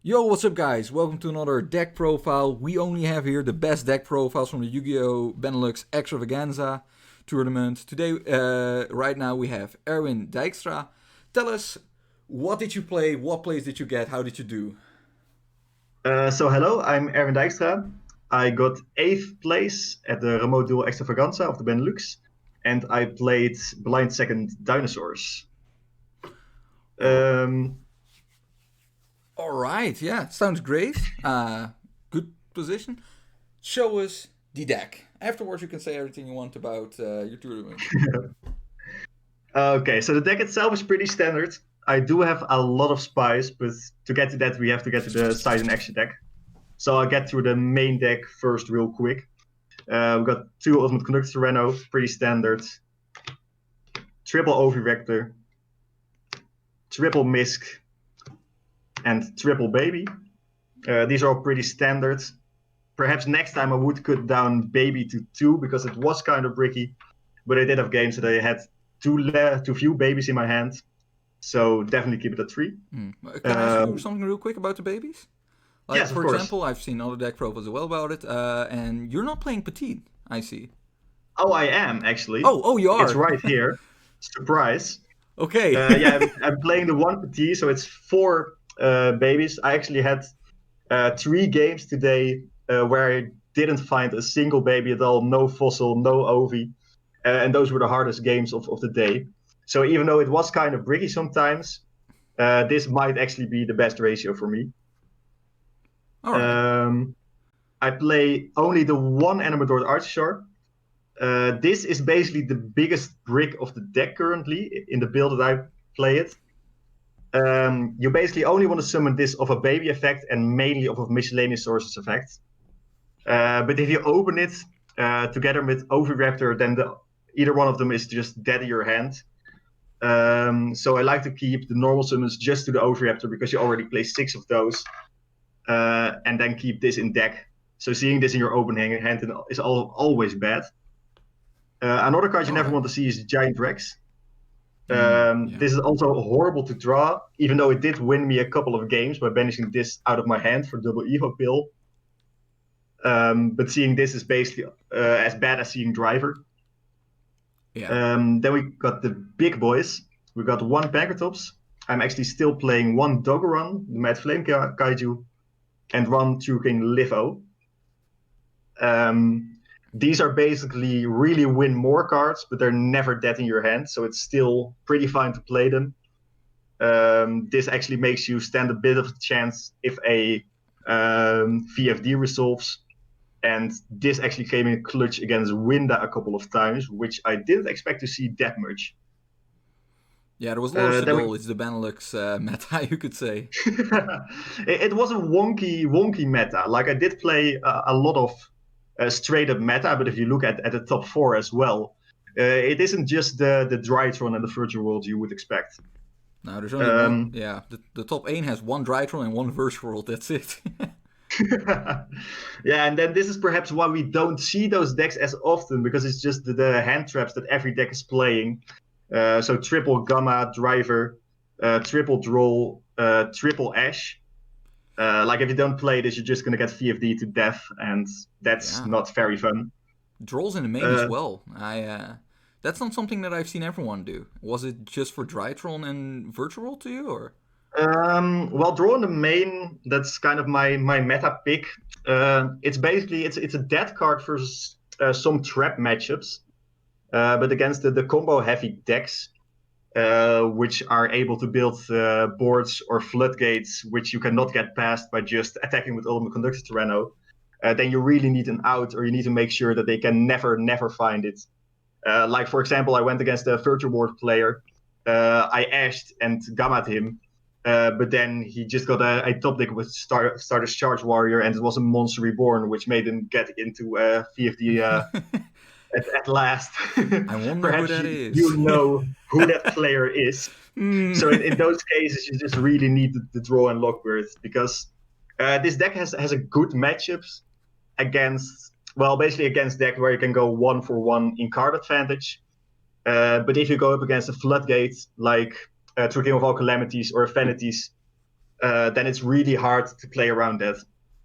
Yo, what's up, guys? Welcome to another deck profile. We only have here the best deck profiles from the Yu-Gi-Oh! Benelux Extravaganza tournament. Today, right now, we have Erwin Dijkstra. Tell us, what did you play? What plays did you get? How did you do? So hello, I'm Erwin Dijkstra. I got eighth place at the Remote Duel Extravaganza of the Benelux, and I played blind second dinosaurs. Or, Um, all right, yeah, sounds great. Good position. Show us the deck. Afterwards, you can say everything you want about your tournament. okay, so the deck itself is pretty standard. I do have a lot of spies, but to get to that, we have to get to the side and action deck. So I'll get through the main deck first, real quick. We've got two Ultimate Conductor Reno, pretty standard. Triple Oviraptor, triple Misk, and triple Baby. These are all pretty standard. Perhaps next time I would cut down Baby to two because it was kind of bricky, but I did have games that I had too few babies in my hand, so definitely keep it at three. Can I ask you Um, something real quick about the babies? Like, yes, of for course. example, I've seen other deck profiles as well about it, and you're not playing Petite, I see. Oh, I am actually. Oh, you It's are. right here. Surprise. Okay. Yeah, I'm playing the one petit, so it's four babies. I actually had three games today where I didn't find a single baby at all, no fossil, no ovi, and those were the hardest games of the day. So even though it was kind of bricky sometimes, this might actually be the best ratio for me. All right. Um, I play only the one Animador Artichar. This is basically the biggest brick of the deck currently in the build that I play it. You basically only want to summon this of a baby effect and mainly of a miscellaneous sources effect. But if you open it together with Oviraptor, then either one of them is just dead in your hand. So I like to keep the normal summons just to the Oviraptor because you already play six of those, and then keep this in deck. So seeing this in your open hand is always bad. Another card you All never right. want to see is Giant Rex. Yeah. This is also horrible to draw, even though it did win me a couple of games by banishing this out of my hand for double Evo pill. But seeing this is basically as bad as seeing Driver. Yeah. Then we got the big boys. We got one Pankratops. I'm actually still playing one Dogoran, the Mad Flame Kaiju, and one True King Livo. Um, these are basically really win more cards, but they're never dead in your hand, so it's still pretty fine to play them. This actually makes you stand a bit of a chance if a VFD resolves. And this actually came in clutch against Winda a couple of times, which I didn't expect to see that much. Yeah, there was a lot of Then we Sedol. It's the Benelux meta, you could say. it was a wonky meta. Like I did play a lot of straight up meta, but if you look at the top four as well, it isn't just the Drytron and the Virtual World you would expect. Now, there's only one. Um, Yeah, the top 8 has one Drytron and one Verse World. That's it. yeah, and then this is perhaps why we don't see those decks as often because it's just the hand traps that every deck is playing. So triple Gamma Driver, triple Droll, triple Ash. Like if you don't play this, you're just gonna get VFD to death, and that's Yeah. not very fun. Drolls in the main as Uh, well. That's not something that I've seen everyone do. Was it just for Drytron and Virtual World to you, or? well, draw in the main. That's kind of my meta pick. It's basically it's a dead card versus some trap matchups, but against the combo heavy decks, which are able to build boards or floodgates, which you cannot get past by just attacking with Ultimate Conductor Tyranno. Then you really need an out, or you need to make sure that they can never find it. Like for example, I went against a Virtual Board player. I ashed and gammaed him, but then he just got a top deck with Stardust Charge Warrior, and it was a Monster Reborn, which made him get into VFD at last. I wonder who Perhaps that you is. know who that player is. Hmm. So in those cases, you just really need the draw and lockbird because this deck has a good matchups against, well, basically against deck where you can go one for one in card advantage. But if you go up against a floodgate like True King of All Calamities or Affinities, then it's really hard to play around that.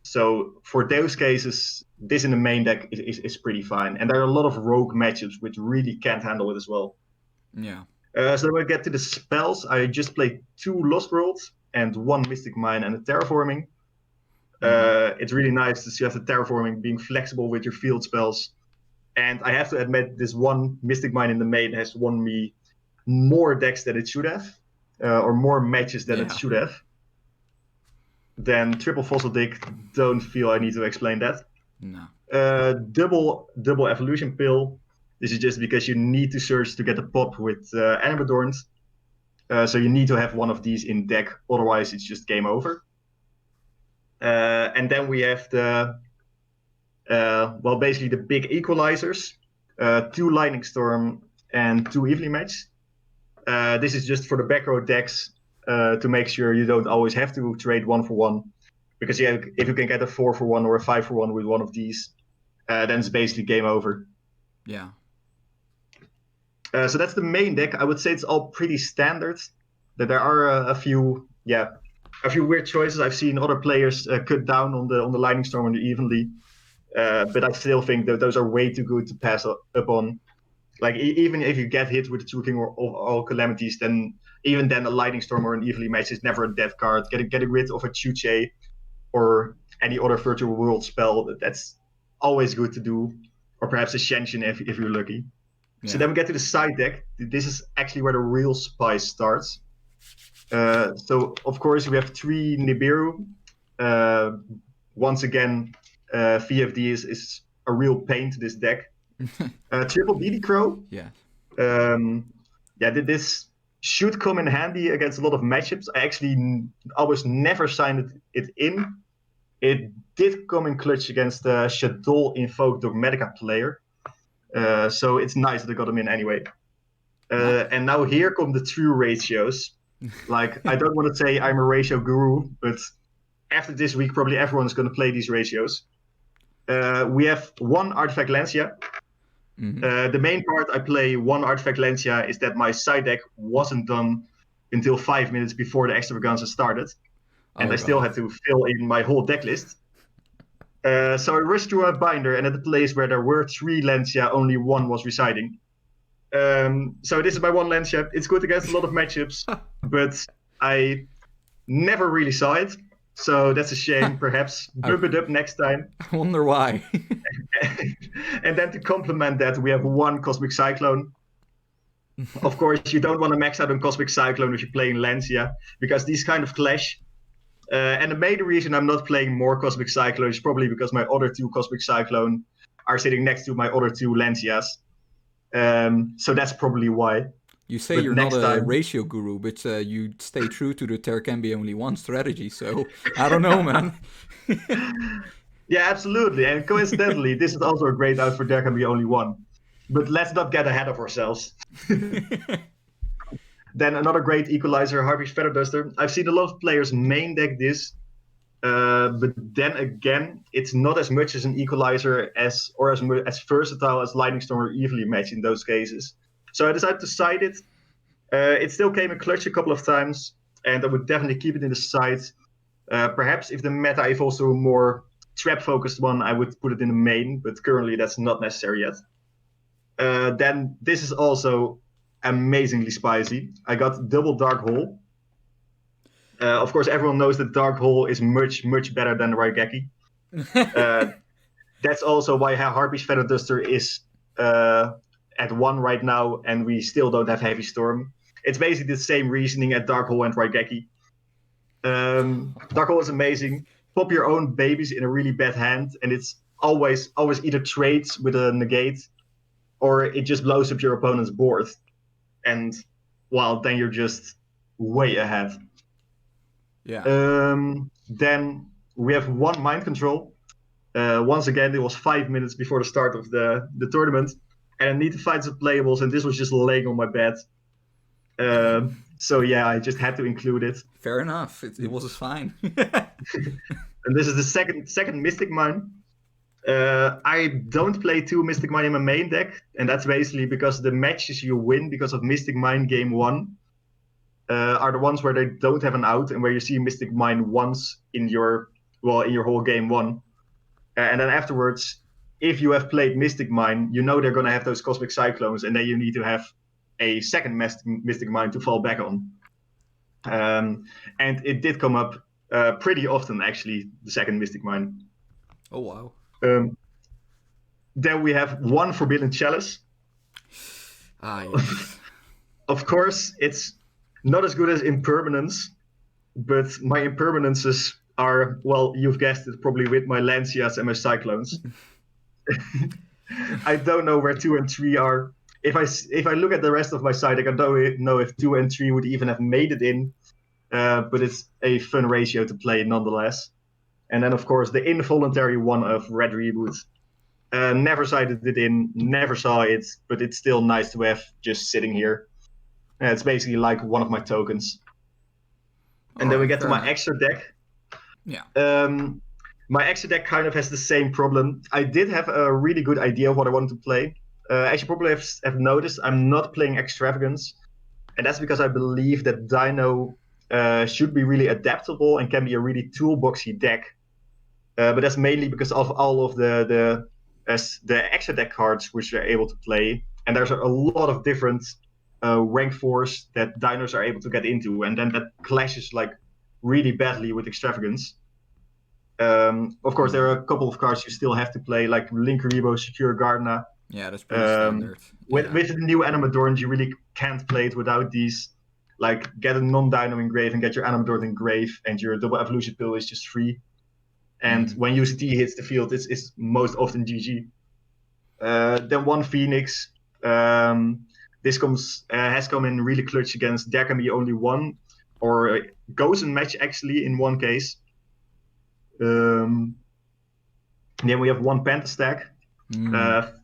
So for those cases, this in the main deck is pretty fine. And there are a lot of rogue matchups which really can't handle it as well. Yeah. So when we get to the spells, I just played 2 Lost Worlds and 1 Mystic Mine and a Terraforming. It's really nice to see the Terraforming being flexible with your field spells. And I have to admit, this 1 Mystic Mine in the main has won me more decks than it should have, or more matches than it should have. Then Triple Fossil Dig, don't feel I need to explain that. No. Double Evolution Pill. This is just because you need to search to get a pop with Animadorns. So you need to have one of these in deck, otherwise it's just game over. And then we have basically the big equalizers, 2 Lightning Storm and 2 Evenly Match. This is just for the back row decks to make sure you don't always have to trade 1 for 1. Because if you can get a 4 for 1 or a 5 for 1 with one of these, then it's basically game over. Yeah. So that's the main deck. I would say it's all pretty standard. That there are a few weird choices. I've seen other players cut down on the Lightning Storm and the Evenly, but I still think that those are way too good to pass up on. Like even if you get hit with the 2 King or all Calamities, then even then a Lightning Storm or an Evenly Match is never a dead card. Getting rid of a Chuche or any other virtual world spell, that's always good to do, or perhaps a Shenshin if you're lucky. Yeah. So then we get to the side deck. This is actually where the real spice starts. So of course we have 3 Nibiru. Once again, VFD is a real pain to this deck. Triple BD Crow. Yeah. This should come in handy against a lot of matchups. I actually almost never signed it in. It did come in clutch against the Shadow Invoke Dogmatica player. So it's nice that I got him in anyway. And now here come the true ratios. Like, I don't want to say I'm a ratio guru, but after this week, probably everyone's going to play these ratios. We have 1 Artifact Lancia. Mm-hmm. The main part I play 1 Artifact Lancia is that my side deck wasn't done until 5 minutes before the Extravaganza started. And I still had to fill in my whole deck list. So I rushed to a binder, and at the place where there were 3 Lancia, only 1 was residing. So this is my 1 Lancia. It's good against a lot of matchups, but I never really saw it. So that's a shame. Perhaps bump it up next time. I wonder why. And then to complement that, we have 1 Cosmic Cyclone. Of course, you don't want to max out on Cosmic Cyclone if you're playing Lancia, because these kind of clash. And the main reason I'm not playing more Cosmic Cyclone is probably because my other 2 Cosmic Cyclone are sitting next to my other 2 Lancias. So that's probably why. You say you're not a ratio guru, but you stay true to the there can be only 1 strategy. So I don't know, man. Yeah, absolutely. And coincidentally, this is also a great out for there can be only 1. But let's not get ahead of ourselves. Then another great equalizer, Harvey's Feather Duster. I've seen a lot of players main deck this, but then again, it's not as much as an equalizer as versatile as Lightning Storm or Evenly Match in those cases. So I decided to side it. It still came in clutch a couple of times, and I would definitely keep it in the side. Perhaps if the meta evolves to a more trap-focused one, I would put it in the main, but currently that's not necessary yet. Then this is also amazingly spicy. I got double Dark Hole. Of course, everyone knows that Dark Hole is much, much better than the Raigeki. That's also why Harpy's Feather Duster is at 1 right now, and we still don't have Heavy Storm. It's basically the same reasoning at Dark Hole and Raigeki. Dark Hole is amazing. Pop your own babies in a really bad hand, and it's always either trades with a negate, or it just blows up your opponent's board. And, well, then you're just way ahead. Yeah. Then we have 1 Mind Control. Once again, it was 5 minutes before the start of the tournament. And I need to find some playables, and this was just laying on my bed. So yeah, I just had to include it. Fair enough. It was fine. And this is the second Mystic Mine. I don't play 2 Mystic Mine in my main deck, and that's basically because the matches you win because of Mystic Mine game 1 are the ones where they don't have an out and where you see Mystic Mine once in your whole game one. And then afterwards, if you have played Mystic Mine, you know they're going to have those Cosmic Cyclones, and then you need to have a second Mystic Mine to fall back on. And it did come up pretty often, actually, the second Mystic Mine. Oh, wow. Then we have one Forbidden Chalice. Yes. Of course, it's not as good as Impermanence, but my Impermanences are, well, you've guessed it, probably with my Lancias and my Cyclones. I don't know where 2 and 3 are. If I look at the rest of my side, I don't know if 2 and 3 would even have made it in, but it's a fun ratio to play nonetheless. And then, of course, the involuntary one of Red Reboot. Never cited it in, never saw it, but it's still nice to have just sitting here. It's basically like one of my tokens. And then we get to my extra deck. Yeah. My extra deck kind of has the same problem. I did have a really good idea of what I wanted to play. As you probably have noticed, I'm not playing Extravagance. And that's because I believe that Dino should be really adaptable and can be a really toolboxy deck. But that's mainly because of all of the extra deck cards which they're able to play. And there's a lot of different rank 4s that Dinos are able to get into. And then that clashes like really badly with Extravagance. Of course, there are a couple of cards you still have to play, like Linkuriboh, Secure Gardener. Yeah, that's pretty standard. With the new Animadorns, you really can't play it without these. Like, get a non-Dino in grave and get your Animadorn in grave, and your double evolution pill is just free. And when UCT hits the field, it's most often GG. Then one Phoenix. This has come in really clutch against. There can be only one, or goes in match actually in one case. Then we have one Pentastack.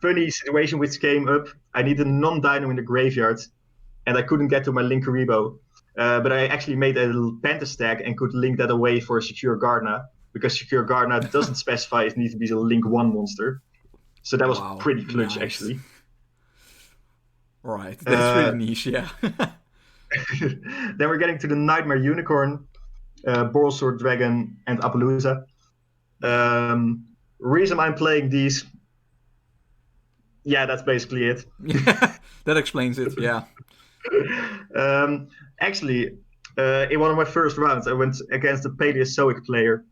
Funny situation which came up. I need a non-Dino in the graveyard, and I couldn't get to my Linkuriboh. But I actually made a Pentastack and could link that away for a Secure Gardener, because Secure Gardener doesn't specify it needs to be a Link 1 monster. So that was pretty clutch, actually. Right, that's really niche, yeah. Then we're getting to the Nightmare Unicorn, Borrelsword Dragon, and Appaloosa. Reason I'm playing these, yeah, that's basically it. That explains it, yeah. Actually, in one of my first rounds, I went against a Paleozoic player,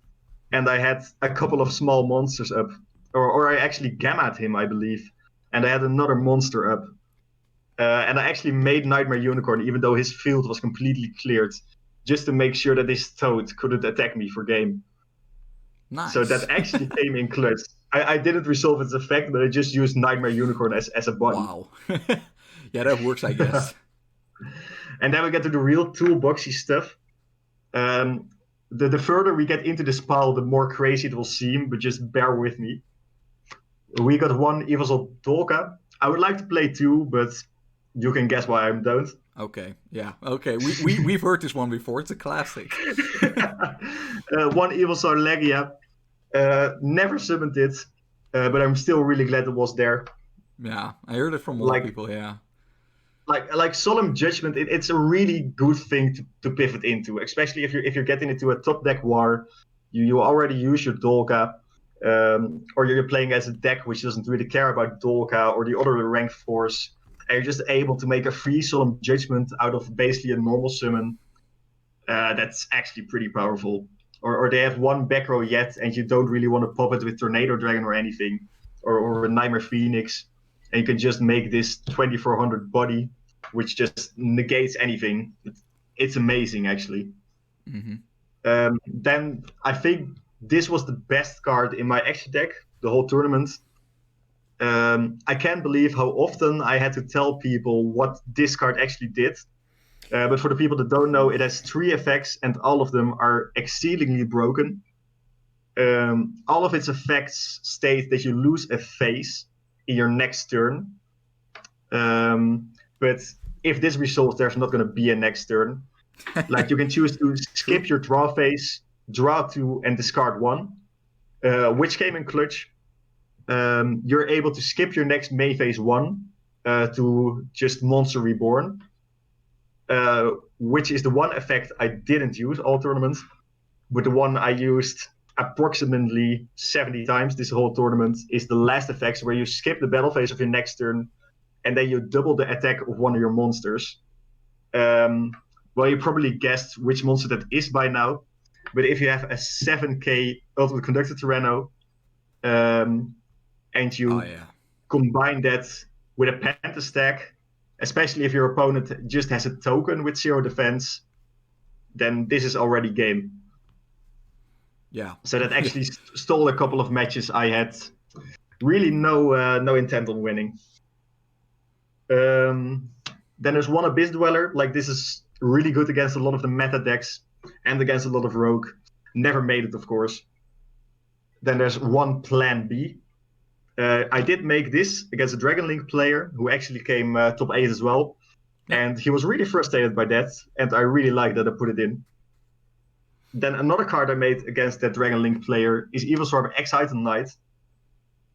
and I had a couple of small monsters up. Or I actually gammaed him, I believe. And I had another monster up. And I actually made Nightmare Unicorn, even though his field was completely cleared, just to make sure that his Toad couldn't attack me for game. Nice. So that actually came in clutch. I didn't resolve its effect, but I just used Nightmare Unicorn as a body. Wow. Yeah, that works, I guess. And then we get to the real toolboxy stuff. The further we get into this pile, the more crazy it will seem, but just bear with me. We got one Evil Dolka. I would like to play 2, but you can guess why I don't. Okay, yeah, okay. We've heard this one before. It's a classic. One Evilstar Legia. Never summoned it, but I'm still really glad it was there. Yeah, I heard it from a lot of people, yeah. Like Solemn Judgment, it's a really good thing to pivot into, especially if you're getting into a top deck war. You already use your Dolka, or you're playing as a deck which doesn't really care about Dolka or the other rank 4s, and you're just able to make a free Solemn Judgment out of basically a normal summon. That's actually pretty powerful. Or they have one back row yet, and you don't really want to pop it with Tornado Dragon or anything, or a Nightmare Phoenix, and you can just make this 2400 body, which just negates anything. It's amazing, actually. Then I think this was the best card in my extra deck the whole tournament. I can't believe how often I had to tell people what this card actually did. But for the people that don't know, it has 3 effects, and all of them are exceedingly broken. All of its effects state that you lose a phase in your next turn. But if this resolves, there's not going to be a next turn. Like, you can choose to skip your draw phase, draw 2, and discard 1, which came in clutch. You're able to skip your next main phase 1 to just Monster Reborn. which is the one effect I didn't use all tournaments, but the one I used approximately 70 times this whole tournament is the last effect, where you skip the battle phase of your next turn, and then you double the attack of one of your monsters. Well, you probably guessed which monster that is by now, but if you have a 7k Ultimate Conductor Tyranno, and you combine that with a Panther stack, especially if your opponent just has a token with 0 defense, then this is already game. Yeah. So that actually stole a couple of matches I had really no intent on winning. Then there's one Abyss Dweller. Like, this is really good against a lot of the meta decks and against a lot of Rogue. Never made it, of course. Then there's one Plan B. I did make this against a Dragon Link player who actually came top 8 as well. Yeah. And he was really frustrated by that, and I really like that I put it in. Then another card I made against that Dragon Link player is Evil Swarm Excited Knight.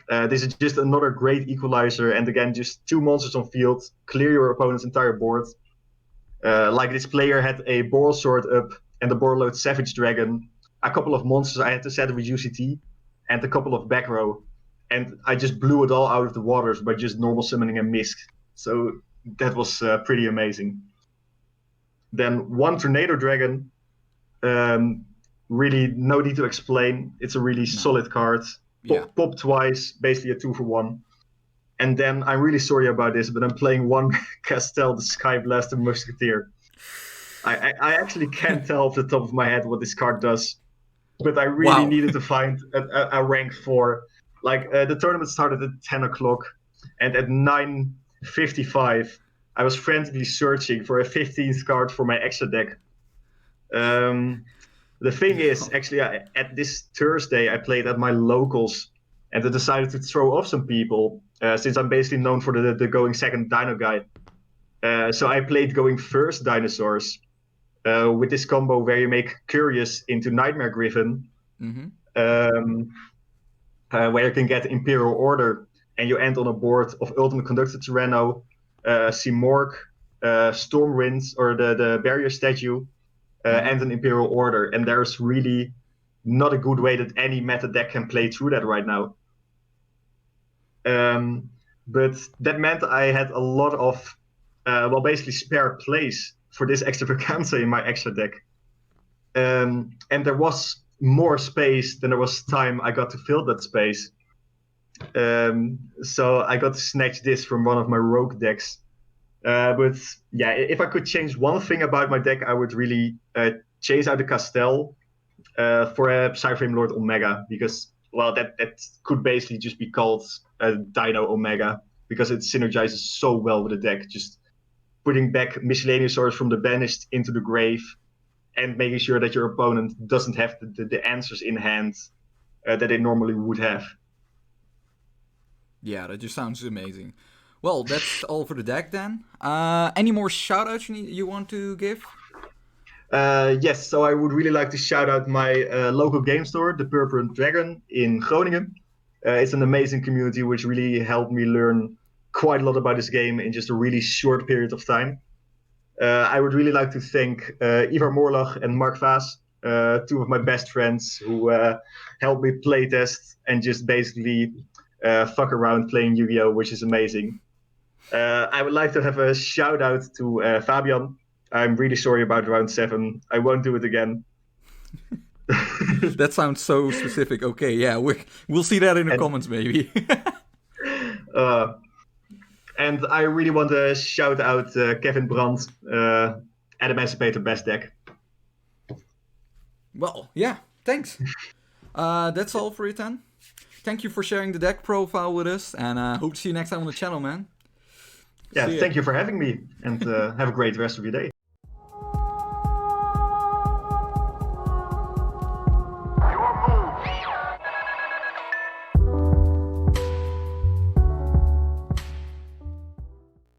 This is just another great equalizer, and again, just 2 monsters on field, clear your opponent's entire board. Like, this player had a Boral Sword up and a Borreload Savage Dragon, a couple of monsters I had to set with UCT, and a couple of back row. And I just blew it all out of the waters by just normal summoning a Misk. So that was pretty amazing. Then one Tornado Dragon. Really no need to explain. It's a really solid card. Pop twice, basically a 2-for-1. And then, I'm really sorry about this, but I'm playing one Castel the Skyblaster Musketeer. I actually can't tell off the top of my head what this card does, but I really needed to find a rank 4. Like, the tournament started at 10 o'clock, and at 9:55, I was frantically searching for a 15th card for my extra deck. The thing is, actually, at this Thursday, I played at my locals, and I decided to throw off some people, since I'm basically known for the going second Dino guy. So I played going first Dinosaurs, with this combo where you make Curious into Nightmare Griffin, where you can get Imperial Order, and you end on a board of Ultimate Conductor Tyranno, Simorgh, Stormwind, or the Barrier Statue, and an Imperial Order. And there's really not a good way that any meta deck can play through that right now. But that meant I had a lot of, basically spare place for this Extravaganza in my extra deck. And there was more space than there was time I got to fill that space. So I got to snatch this from one of my Rogue decks. But yeah, if I could change one thing about my deck, I would really chase out the Castel for a Psyframe Lord Omega, because, well, that could basically just be called a Dino Omega, because it synergizes so well with the deck, just putting back miscellaneous swords from the banished into the grave, and making sure that your opponent doesn't have the answers in hand that they normally would have. Yeah, that just sounds amazing. Well, that's all for the deck then. Any more shoutouts you want to give? Yes, so I would really like to shout out my local game store, the Purple Dragon in Groningen. It's an amazing community which really helped me learn quite a lot about this game in just a really short period of time. I would really like to thank Ivar Morlach and Mark Vaas, 2 of my best friends who helped me playtest and just basically fuck around playing Yu-Gi-Oh!, which is amazing. I would like to have a shout out to Fabian. I'm really sorry about round 7. I won't do it again. That sounds so specific. Okay, yeah, we'll see that in the comments maybe. And I really want to shout out Kevin Brandt, at Emancipator Best Deck. Well, yeah, thanks. That's all for it then. Thank you for sharing the deck profile with us, and hope to see you next time on the channel, man. Yeah, thank you for having me, and have a great rest of your day.